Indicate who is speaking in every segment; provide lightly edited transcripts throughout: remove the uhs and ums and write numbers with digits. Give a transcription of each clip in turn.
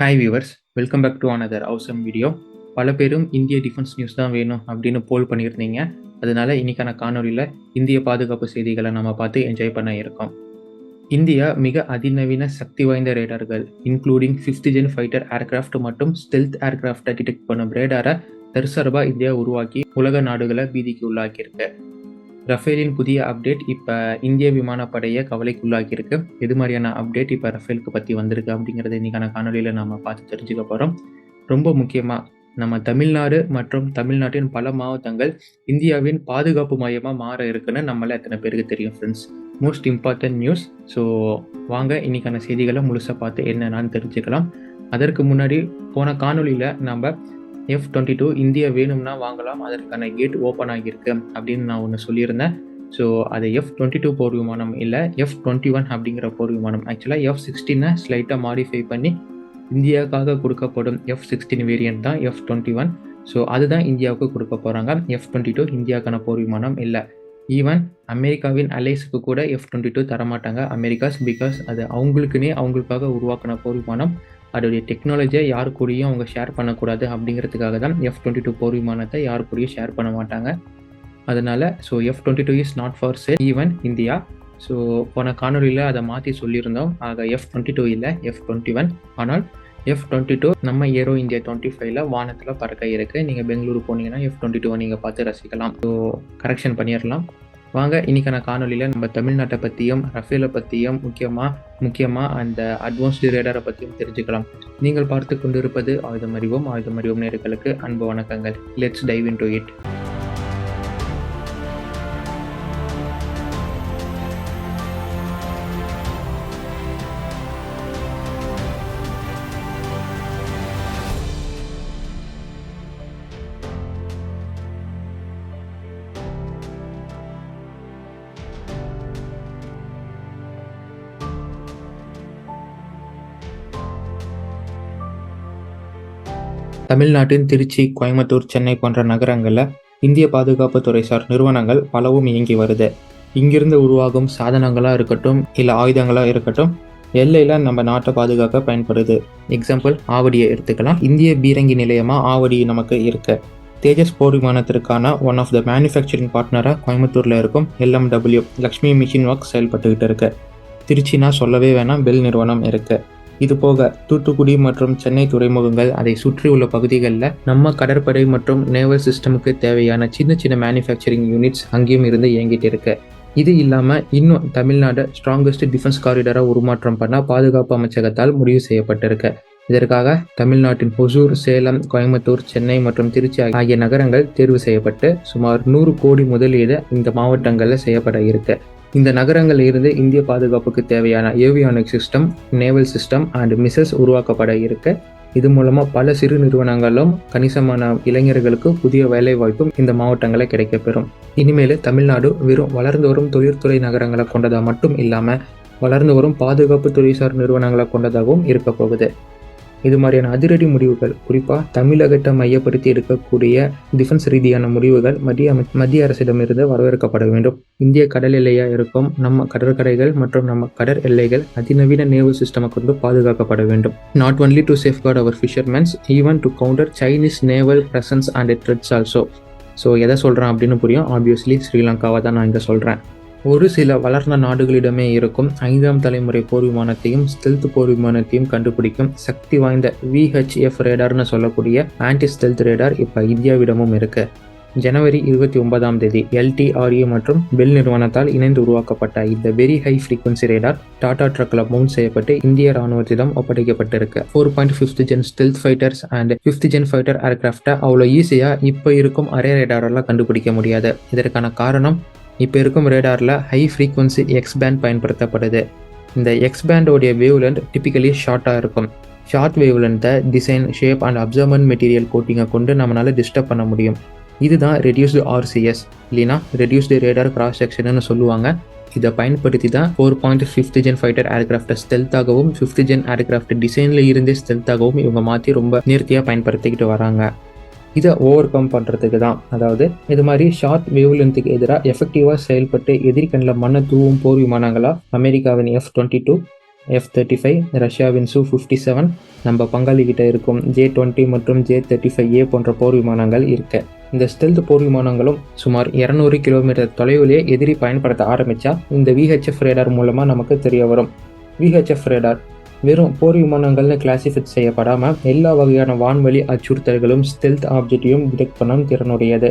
Speaker 1: Hi viewers, welcome back to another awesome video. பல பேரும் இந்திய டிஃபென்ஸ் நியூஸ் தான் வேணும் அப்படின்னு போல் பண்ணியிருந்தீங்க. அதனால இன்னைக்கான காணொலியில் இந்திய பாதுகாப்பு செய்திகளை நம்ம பார்த்து என்ஜாய் பண்ண இருக்கோம். இந்தியா மிக அதிநவீன சக்தி வாய்ந்த ரேடார்கள் including 5th gen fighter aircraft மற்றும் ஸ்டெல்த் ஏர்கிராஃப்டை டிடெக்ட் பண்ணும் ரேடாரை தற்சார்பாக இந்தியா உருவாக்கி உலக நாடுகளை பீதிக்கு உள்ளாக்கியிருக்கு. ரஃபேலின் புதிய அப்டேட் இப்போ இந்திய விமானப்படையை கவலைக்குள்ளாக்கியிருக்கு. எது மாதிரியான அப்டேட் இப்போ ரஃபேலுக்கு பற்றி வந்திருக்கு அப்படிங்கிறத இன்றைக்கான காணொலியில் நம்ம பார்த்து தெரிஞ்சுக்க போகிறோம். ரொம்ப முக்கியமாக நம்ம தமிழ்நாடு மற்றும் தமிழ்நாட்டின் பல மாவட்டங்கள் இந்தியாவின் பாதுகாப்பு மையமாக மாற இருக்குன்னு நம்மள எத்தனை பேருக்கு தெரியும் friends. Most important news. So வாங்க இன்றைக்கான செய்திகளை முழுசாக பார்த்து என்னென்னு தெரிஞ்சுக்கலாம். அதற்கு முன்னாடி போன காணொலியில் நம்ம F-22 இந்தியா வேணும்னா வாங்கலாம், அதற்கான கேட் ஓப்பன் ஆகியிருக்கு அப்படின்னு நான் ஒன்று சொல்லியிருந்தேன். ஸோ அது F-22 போர் விமானம் இல்லை, F-21 அப்படிங்கிற போர் விமானம். ஆக்சுவலாக F-16 ஸ்லைட்டாக மாடிஃபை பண்ணி இந்தியாவுக்காக கொடுக்கப்படும் F-16 வேரியன்ட் தான் F-21. ஸோ அதுதான் இந்தியாவுக்கு கொடுக்க போகிறாங்க. F-22 இந்தியாவுக்கான போர் விமானம் இல்லை. ஈவன் அமெரிக்காவின் அலைஸுக்கு கூட F-22 தரமாட்டாங்க அமெரிக்காஸ், பிகாஸ் அது அவங்களுக்காக உருவாக்கின போர் விமானம். அதோடைய டெக்னாலஜியை யார் கூடயும் அவங்க ஷேர் பண்ணக்கூடாது அப்படிங்கிறதுக்காக தான் F-22 போர் விமானத்தை யார் கூடயும் ஷேர் பண்ண மாட்டாங்க. அதனால் so F-22 is not for sale even India. So போன காணொலியில் அதை மாற்றி சொல்லியிருந்தோம். ஆக F-22 இல்லை, F-21. ஆனால் F-22 நம்ம ஏரோ இந்தியா 25ல் வானத்தில் பறக்க இருக்குது. நீங்கள் பெங்களூரு போனீங்கன்னா F-22 நீங்கள் பார்த்து ரசிக்கலாம். ஸோ கரெக்ஷன் பண்ணிடலாம். வாங்க இன்னைக்கான காணொலியில் நம்ம தமிழ்நாட்டை பற்றியும் ரஃபேலை பற்றியும் முக்கியமாக அந்த அட்வான்ஸ்டு ரேடாரை பற்றியும் தெரிஞ்சுக்கலாம். நீங்கள் பார்த்து கொண்டிருப்பது ஆயுதம் அறிவோம் நேயர்களுக்கு அன்பு வணக்கங்கள். Let's dive into it. தமிழ்நாட்டின் திருச்சி, கோயம்புத்தூர், சென்னை போன்ற நகரங்களில் இந்திய பாதுகாப்பு துறைசார் நிறுவனங்கள் பலவும் இயங்கி வருது. இங்கிருந்து உருவாகும் சாதனங்களாக இருக்கட்டும் இல்லை ஆயுதங்களாக இருக்கட்டும், எல்லையில் நம்ம நாட்டை பாதுகாக்க பயன்படுது. எக்ஸாம்பிள் ஆவடியை எடுத்துக்கலாம். இந்திய பீரங்கி நிலையமாக ஆவடி நமக்கு இருக்கு. தேஜஸ் போர் விமானத்திற்கான ஒன் ஆஃப் த மேனுஃபேக்சரிங் பார்ட்னராக கோயம்புத்தூரில் இருக்கும் LMW லக்ஷ்மி மிஷின் ஒர்க்ஸ் செயல்பட்டுக்கிட்டு இருக்கு. திருச்சினா சொல்லவே வேணாம், பெல் நிறுவனம் இருக்கு. இது போக தூத்துக்குடி மற்றும் சென்னை துறைமுகங்கள், அதை சுற்றி உள்ள பகுதிகளில் நம்ம கடற்படை மற்றும் நேவல் சிஸ்டமுக்கு தேவையான சின்ன மேனுஃபேக்சரிங் யூனிட்ஸ் அங்கேயும் இருந்து இயங்கிட்டு இருக்கு. இது இல்லாமல் இன்னும் தமிழ்நாடு ஸ்ட்ராங்கஸ்ட் டிஃபென்ஸ் காரிடராக உருமாற்றம் பண்ண பாதுகாப்பு அமைச்சகத்தால் முடிவு செய்யப்பட்டிருக்கு. இதற்காக தமிழ்நாட்டின் ஒசூர், சேலம், கோயம்புத்தூர், சென்னை மற்றும் திருச்சி ஆகிய நகரங்கள் தேர்வு செய்யப்பட்டு சுமார் 100 கோடி முதலீடு இந்த மாவட்டங்களில் செய்யப்பட இருக்கு. இந்த நகரங்களில் இருந்து இந்திய பாதுகாப்புக்கு தேவையான avionic system, naval system and missiles உருவாக்கப்பட இருக்கு. இது மூலமாக பல சிறு நிறுவனங்களும் கணிசமான இளைஞர்களுக்கு புதிய வேலை வாய்ப்பும் இந்த மாவட்டங்களை கிடைக்கப்பெறும். இனிமேல் தமிழ்நாடு வெறும் வளர்ந்து வரும் தொழிற்துறை நகரங்களை கொண்டதாக மட்டும் இல்லாமல் வளர்ந்து வரும் பாதுகாப்பு துறைசார் நிறுவனங்களை கொண்டதாகவும் இருக்க போகுது. இது மாதிரியான அதிரடி முடிவுகள், குறிப்பாக தமிழகத்தை மையப்படுத்தி எடுக்கக்கூடிய டிஃபென்ஸ் ரீதியான முடிவுகள் மத்திய அரசிடமிருந்து வரவேற்கப்பட வேண்டும். இந்திய கடல் எல்லையாக இருக்கும் நம்ம கடற்கரைகள் மற்றும் நம்ம கடல் எல்லைகள் அதிநவீன நேவல் சிஸ்டமை கொண்டு பாதுகாக்கப்பட வேண்டும். Not only to safeguard our fishermens, even to counter Chinese naval presence and threats also. So எதை சொல்கிறேன் அப்படின்னு புரியும். ஆப்வியஸ்லி ஸ்ரீலங்காவை தான் நான் இங்கே சொல்கிறேன். ஒரு சில வளர்ந்த நாடுகளிடமே இருக்கும் 5ஆம் தலைமுறை போர் விமானத்தையும் ஸ்டெல்த் போர் விமானத்தையும் கண்டுபிடிக்கும் சக்தி வாய்ந்த VHF ரேடார்னு சொல்லக்கூடிய ஆன்டி ஸ்டெல்த் ரேடார் இப்போ இந்தியாவிடமும் இருக்கு. ஜனவரி 29ஆம் தேதி LTRA மற்றும் பெல் நிறுவனத்தால் இணைந்து உருவாக்கப்பட்ட இந்த very high frequency radar Tata ட்ரக்கில் மவுண்ட் செய்யப்பட்டு இந்திய ராணுவத்திடம் ஒப்படைக்கப்பட்டிருக்கு. 4.5th gen stealth fighters and 5th gen fighter ஏர்கிராஃப்டை அவ்வளோ ஈஸியாக இப்போ இருக்கும் அரே ரேடாரெல்லாம் கண்டுபிடிக்க முடியாது. இதற்கான காரணம், இப்போ இருக்கும் ரேடாரில் ஹை ஃப்ரீக்வன்சி X-பேண்ட் பயன்படுத்தப்படுது. இந்த X-பேண்டோடைய வேவ்லென்த் டிப்பிக்கலி ஷார்ட்டாக இருக்கும். ஷார்ட் வேவ்லென்த்தை design, shape and absorbent material கோட்டிங்கை கொண்டு நம்மளால் டிஸ்டர்ப் பண்ண முடியும். இதுதான் ரெடியூஸ்டு RCS இல்லைனா ரெடியூஸ்டு ரேடார் கிராஸ் செக்ஷன்னு சொல்லுவாங்க. இதை பயன்படுத்தி தான் 4.5th ஜென் ஃபைட்டர் ஏர்கிராஃப்டை ஸ்டெல்த்தாகவும் 5th ஜென் ஏர்கிராஃப்ட் டிசைனில் இருந்தே ஸ்டெல்த்தாகவும் இவங்க மாற்றி ரொம்ப நேர்த்தியாக பயன்படுத்திக்கிட்டு வராங்க. இதை ஓவர் கம் பண்ணுறதுக்கு தான், அதாவது இது மாதிரி ஷார்ட் வேவ் லென்த்துக்கு எதிராக எஃபெக்டிவாக செயல்பட்டு எதிரி கண்ணில் மண்ணை தூவும் போர் விமானங்களாக அமெரிக்காவின் F-22, F-35, ரஷ்யாவின் Su-57, நம்ம பங்காளிகிட்ட இருக்கும் J-20 மற்றும் J-35A போன்ற போர் விமானங்கள் இருக்கு. இந்த ஸ்டெல்த் போர் விமானங்களும் சுமார் 200 கிலோமீட்டர் தொலைவிலேயே எதிரி பயன்படுத்த ஆரம்பித்தா இந்த VHF ரேடார் மூலமாக நமக்கு தெரிய வரும். VHF ரேடார் வெறும் போர் விமானங்கள்னு கிளாசிஃபை செய்யப்படாமல் எல்லா வகையான வான்வழி அச்சுறுத்தல்களும் ஸ்டெல்த் ஆப்ஜெக்டையும் டிடெக்ட் பண்ணும் திறனுடையது.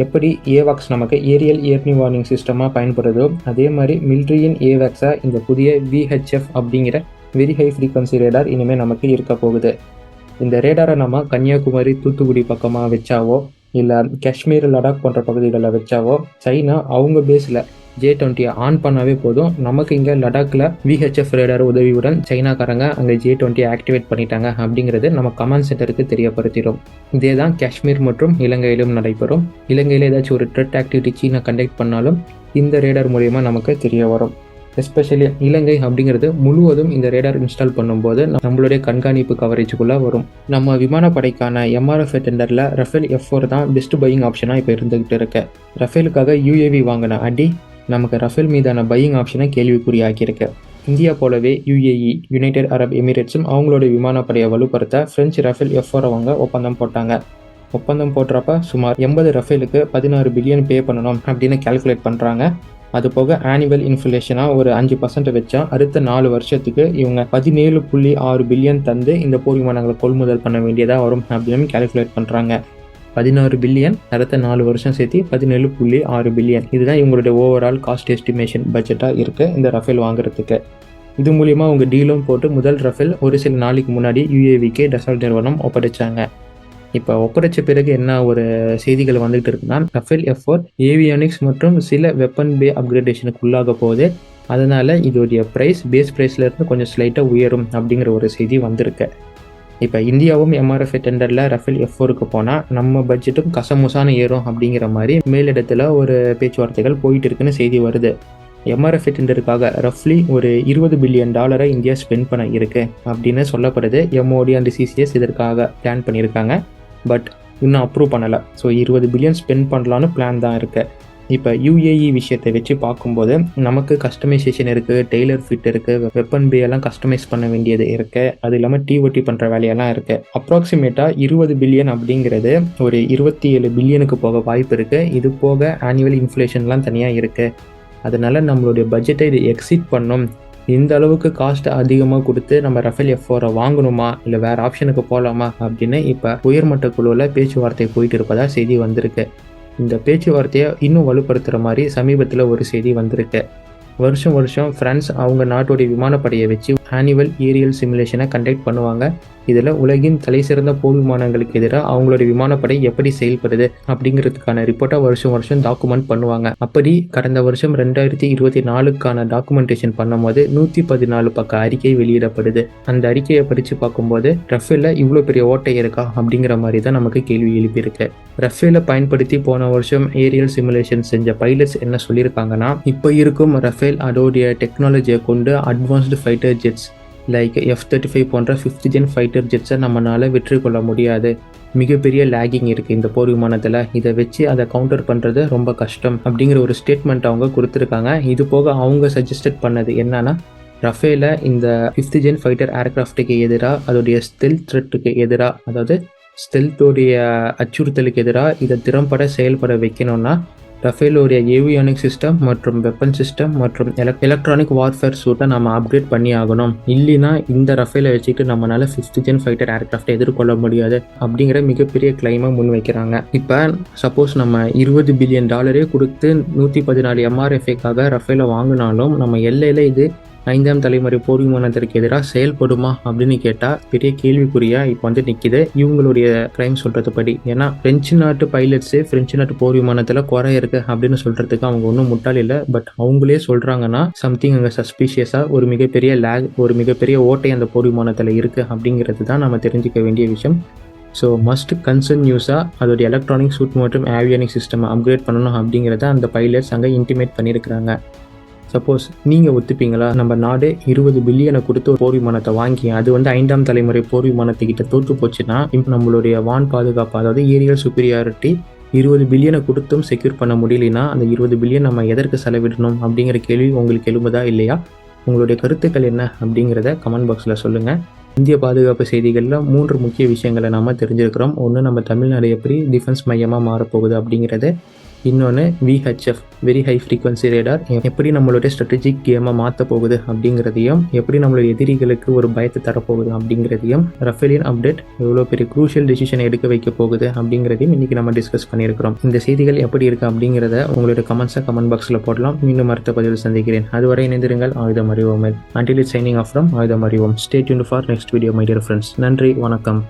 Speaker 1: எப்படி ஏவாக்ஸ் நமக்கு ஏரியல் இயர்லி வார்னிங் சிஸ்டமாக பயன்படுதோ அதே மாதிரி மிலிட்ரியின் ஏவாக்ஸாக இந்த புதிய VHF அப்படிங்கிற வெரி ஹை ஃப்ரீக்வன்சி ரேடார் இனிமேல் நமக்கு இருக்க போகுது. இந்த ரேடாரை நம்ம கன்னியாகுமரி தூத்துக்குடி பக்கமாக வச்சாவோ இல்லை காஷ்மீர் லடாக் போன்ற பகுதிகளில் வச்சாவோ சைனா அவங்க பேஸில் J-20 ஆன் பண்ணாவே போதும். நமக்கு இங்கே லடாக்கில் VHF ரேடார் உதவியுடன் சைனாக்காரங்க அங்கே J-20 ஆக்டிவேட் பண்ணிட்டாங்க அப்படிங்கிறது நம்ம கமாண்ட் சென்டருக்கு தெரியப்படுத்திடும். இதே தான் காஷ்மீர் மற்றும் இலங்கையிலும் நடைபெறும். இலங்கையில் ஏதாச்சும் ஒரு த்ரெட் ஆக்டிவிட்டி சீனா கண்டக்ட் பண்ணாலும் இந்த ரேடார் மூலயமா நமக்கு தெரிய வரும். எஸ்பெஷலி இலங்கை அப்படிங்கிறது முழுவதும் இந்த ரேடார் இன்ஸ்டால் பண்ணும்போது நம்மளுடைய கண்காணிப்பு கவரேஜுக்குள்ளே வரும். நம்ம விமானப்படைக்கான MRF டெண்டரில் ரஃபேல் F-4 தான் பெஸ்ட் பையிங் ஆப்ஷனாக இப்போ இருந்துகிட்டு இருக்கு. ரஃபேலுக்காக UAV வாங்கின அடி நமக்கு ரஃபேல் மீதான பையிங் ஆப்ஷனை கேள்விக்குறியாக்கியிருக்கு. இந்தியா போலவே UAE, யுனைடெட் அரப் எமிரேட்ஸும் அவங்களோட விமானப்படையை வலுப்படுத்த ஃப்ரெஞ்சு ரஃபேல் F-4 அவங்க ஒப்பந்தம் போட்டாங்க. ஒப்பந்தம் போடுறப்ப சுமார் 80 ரஃபேலுக்கு 16 பில்லியன் பே பண்ணணும் அப்படின்னு கால்குலேட் பண்ணுறாங்க. அது போக ஆனுவல் இன்ஃப்ளேஷனாக ஒரு 5% வச்சா அடுத்த 4 வருஷத்துக்கு இவங்க 17.6 பில்லியன் தந்து இந்த போர் விமானங்களை கொள்முதல் பண்ண வேண்டியதாக வரும் அப்படின்னு கால்குலேட் பண்ணுறாங்க. 16 பில்லியன் அடுத்த 4 வருஷம் சேர்த்து 17.6 பில்லியன். இதுதான் இவங்களுடைய ஓவரால் காஸ்ட் எஸ்டிமேஷன் பட்ஜெட்டாக இருக்குது இந்த ரஃபேல் வாங்குறதுக்கு. இது மூலிமா அவங்க டீலும் போட்டு முதல் ரஃபேல் ஒரு சில நாளைக்கு முன்னாடி UAVக்கு டசால்ட் நிறுவனம் ஒப்படைச்சாங்க. இப்போ ஒப்படைச்ச பிறகு என்ன ஒரு செய்திகள் வந்துகிட்டு இருக்குன்னா ரஃபேல் F-4 ஏவியானிக்ஸ் மற்றும் சில வெப்பன் பே அப்கிரேடேஷனுக்கு உள்ளாக போகுது. அதனால் இதோடைய பேஸ் ப்ரைஸ்லேருந்து கொஞ்சம் ஸ்லைட்டாக உயரும் அப்படிங்கிற ஒரு செய்தி வந்திருக்கு. இப்போ இந்தியாவும் MRF டெண்டரில் ரஃபேல் F-4க்கு போனால் நம்ம பட்ஜெட்டும் கசமுசான ஏறும் அப்படிங்கிற மாதிரி மேலிடத்தில் ஒரு பேச்சுவார்த்தைகள் போயிட்டு இருக்குன்னு செய்தி வருது. MRF டெண்டருக்காக ரஃப்லி ஒரு $20 பில்லியன் இந்தியா ஸ்பெண்ட் பண்ண இருக்கு அப்படின்னு சொல்லப்படுது. MOD அண்ட் CCS இதற்காக பிளான் பண்ணியிருக்காங்க. பட் இன்னும் அப்ரூவ் பண்ணலை. ஸோ 20 பில்லியன் ஸ்பெண்ட் பண்ணலான்னு பிளான் தான் இருக்குது. இப்போ UAE விஷயத்தை வச்சு பார்க்கும்போது நமக்கு கஸ்டமைசேஷன் இருக்குது, டெய்லர் ஃபிட் இருக்குது, வெப்பன் பே எல்லாம் கஸ்டமைஸ் பண்ண வேண்டியது இருக்குது. அது இல்லாமல் TOT பண்ணுற வேலையெல்லாம் இருக்குது. அப்ராக்சிமேட்டாக 20 பில்லியன் அப்படிங்கிறது ஒரு 27 பில்லியனுக்கு போக வாய்ப்பு இருக்குது. இது போக ஆனுவல் இன்ஃப்ளேஷன்லாம் தனியாக இருக்குது. அதனால் நம்மளுடைய பட்ஜெட்டை இது எக்ஸீட் பண்ணும். இந்த அளவுக்கு காஸ்ட் அதிகமாக கொடுத்து நம்ம ரஃபேல் F-4 வாங்கணுமா இல்லை வேறு ஆப்ஷனுக்கு போகலாமா அப்படின்னு இப்போ உயர்மட்ட குழுவில் பேச்சுவார்த்தை போயிட்டு இருப்பதா செய்தி வந்திருக்கு. இந்த பேச்சுவார்த்தையை இன்னும் வலுப்படுத்துகிற மாதிரி சமீபத்தில் ஒரு செய்தி வந்திருக்கு. வருஷம் ஃப்ரான்ஸ் அவங்க நாட்டுடைய விமானப்படையை வச்சு ஆனுவல் ஏரியல் சிமுலேஷனை கண்டக்ட் பண்ணுவாங்க. இதில் உலகின் தலை சிறந்த போர் விமானங்களுக்கு எதிராக அவங்களுடைய விமானப்படை எப்படி செயல்படுது அப்படிங்கிறதுக்கான ரிப்போர்ட்டை வருஷம் டாக்குமெண்ட் பண்ணுவாங்க. அப்படி கடந்த வருஷம் 2024க்கான டாக்குமெண்டேஷன் பண்ணும்போது 114 பக்க அறிக்கை வெளியிடப்படுது. அந்த அறிக்கையை படித்து பார்க்கும்போது ரஃபேலில் இவ்வளோ பெரிய ஓட்டை இருக்கா அப்படிங்கிற மாதிரி தான் நமக்கு கேள்வி எழுப்பியிருக்கு. ரஃபேலை பயன்படுத்தி போன வருஷம் ஏரியல் சிமுலேஷன் செஞ்ச பைலட்ஸ் என்ன சொல்லியிருக்காங்கன்னா, இப்போ இருக்கும் ரஃபேல் அதோடைய டெக்னாலஜியை கொண்டு அட்வான்ஸ்டு ஃபைட்டர் ஜெட்ஸ் லைக் F-35 போன்ற 5th ஜென் ஃபைட்டர் ஜெட்ஸை நம்மளால் வெற்றி கொள்ள முடியாது. மிகப்பெரிய லேகிங் இருக்குது இந்த போர் விமானத்தில். இதை வச்சு அதை கவுண்டர் பண்ணுறது ரொம்ப கஷ்டம் அப்படிங்கிற ஒரு ஸ்டேட்மெண்ட் அவங்க கொடுத்துருக்காங்க. இது போக அவங்க சஜஸ்டட் பண்ணது என்னன்னா, ரஃபேலை இந்த 5th ஜென் ஃபைட்டர் ஏர்க்ராஃப்ட்டுக்கு எதிராக அதோடைய ஸ்டெல்த் த்ரெட்டுக்கு எதிராக, அதாவது ஸ்டெல்த்தோடைய அச்சுறுத்தலுக்கு எதிராக இதை திறம்பட செயல்பட வைக்கணும்னா ரஃபேலோடைய ஏவியானிக் சிஸ்டம் மற்றும் வெப்பன் சிஸ்டம் மற்றும் எலக்ட்ரானிக் வார்ஃபேர் சூட்டை நம்ம அப்கிரேட் பண்ணி ஆகணும். இல்லைனா இந்த ரஃபேலை வச்சுக்கிட்டு நம்மளால் 5th ஜென் ஃபைட்டர் ஏர்க்ராஃப்டை எதிர்கொள்ள முடியாது அப்படிங்கிற மிகப்பெரிய கிளைமை முன்வைக்கிறாங்க. இப்போ சப்போஸ் நம்ம $20 பில்லியன் கொடுத்து 114 MRF-க்காக ரஃபேலை வாங்கினாலும் நம்ம எல்லையில் இது 5ஆம் தலைமுறை போர் விமானத்திற்கு எதிராக செயல்படுமா அப்படின்னு கேட்டால் பெரிய கேள்விக்குறியாக இப்போ நிற்கிது இவங்களுடைய கிரைம் சொல்கிறது படி. ஏன்னா பிரெஞ்சு நாட்டு பைலட்ஸு பிரெஞ்சு நாட்டு போர் விமானத்தில் குறை இருக்குது அப்படின்னு சொல்கிறதுக்கு அவங்க ஒன்றும் முட்டாள் இல்லை. பட் அவங்களே சொல்கிறாங்கன்னா சம்திங் அங்கே சஸ்பீஷியஸாக ஒரு மிகப்பெரிய ஓட்டை அந்த போர் விமானத்தில் இருக்குது அப்படிங்கிறது தான் நம்ம தெரிஞ்சுக்க வேண்டிய விஷயம். ஸோ மஸ்ட் கன்சர்ன் நியூஸாக அதோடைய எலக்ட்ரானிக் சூட் மற்றும் ஏவியானிக் சிஸ்டம் அப்கிரேட் பண்ணணும் அப்படிங்கிறத அந்த பைலட்ஸ் அங்கே இன்டிமேட் பண்ணியிருக்கிறாங்க. சப்போஸ் நீங்கள் ஒத்துப்பீங்களா, நம்ம நாடு 20 பில்லியனை கொடுத்து போர் விமானத்தை வாங்கி அது 5ஆம் தலைமுறை போர் விமானத்துக்கிட்ட தோற்று போச்சுன்னா நம்மளுடைய வான் பாதுகாப்பு, அதாவது ஏரியல் சுப்பீரியாரிட்டி 20 பில்லியனை கொடுத்தும் செக்யூர் பண்ண முடியலனா அந்த 20 பில்லியன் நம்ம எதற்கு செலவிடணும் அப்படிங்கிற கேள்வி உங்களுக்கு எழும்புதா இல்லையா? உங்களுடைய கருத்துக்கள் என்ன அப்படிங்கிறத கமெண்ட் பாக்ஸில் சொல்லுங்கள். இந்திய பாதுகாப்பு செய்திகளில் 3 முக்கிய விஷயங்களை நம்ம தெரிஞ்சிருக்கிறோம். ஒன்று, நம்ம தமிழ்நாடு எப்படி டிஃபென்ஸ் மையமாக மாறப்போகுது அப்படிங்கிறது. இன்னொன்று, VHF very high frequency radar எப்படி நம்மளுடைய ஸ்ட்ராட்டஜிக் கேமை மாற்ற போகுது அப்படிங்கிறதையும், எப்படி நம்மளுடைய எதிரிகளுக்கு ஒரு பயத்தை தரப்போகுது அப்படிங்கிறதையும், ரஃபேலியன் அப்டேட் எவ்வளோ பெரிய க்ரூஷியல் டிசிஷனை எடுக்க வைக்க போகுது அப்படிங்கிறதையும் இன்றைக்கி நம்ம டிஸ்கஸ் பண்ணியிருக்கிறோம். இந்த செய்திகள் எப்படி இருக்குது அப்படிங்கிறத உங்களுடைய கமெண்ட்ஸை கமெண்ட் பாக்ஸில் போடலாம். மீண்டும் அடுத்த பதிவில் சந்திக்கிறேன். அதுவரை இணைந்திருங்கள். ஆயுதம் அறிவோம். Until it's signing off from ஆயுதம் அறிவோம். Stay tuned for next video, my dear friends. நன்றி, வணக்கம்.